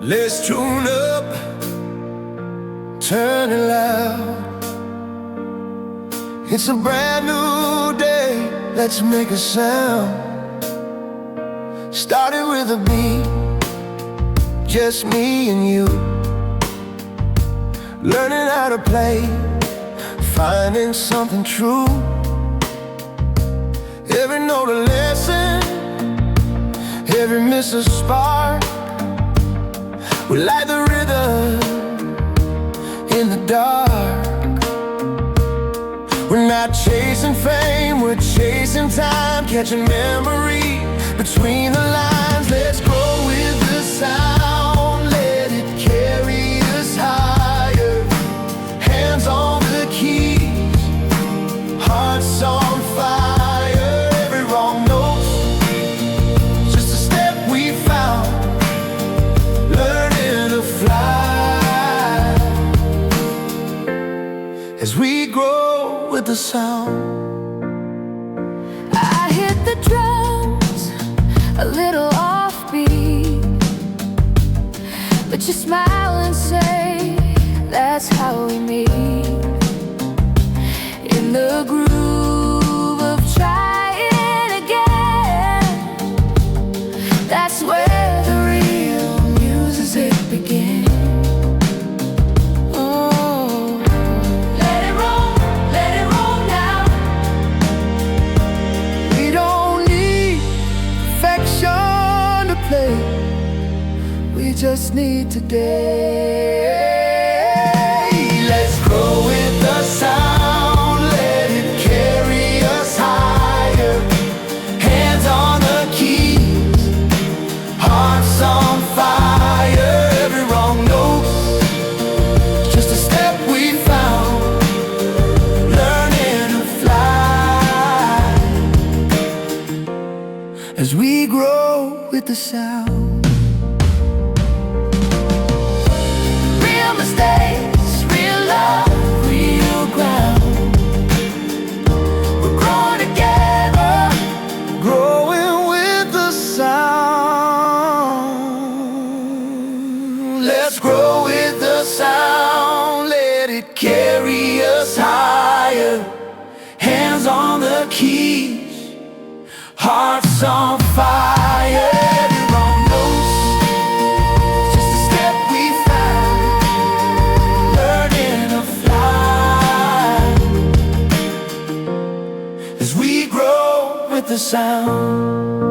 Let's tune up, turn it loud. It's a brand new day, let's make a sound. Started with a beat, just me and you, learning how to play, finding something true. Every note a lesson, every miss a spark. We light the rhythm in the dark. We're not chasing fame, we're chasing time, catching memory between the lines. Let's grow with the sound, let it carry us higher. Hands on the keys, hearts on fire. Every wrong note's just a step we found, learning to fly as we grow with the sound. I hit the drums a little offbeat, but you smile and say that's how we meet. In the groove of trying again, that's where the real music begins. We just need today. Let's grow with the sound, let it carry us higher. Hands on the keys, hearts on fire. Every wrong note's just a step we found, learning to fly as we grow with the sound. Mistakes, real love, real ground. We're growing together, growing with the sound. Let's grow with the sound, let it carry us higher. Hands on the keys, hearts on fire. As we grow with the sound.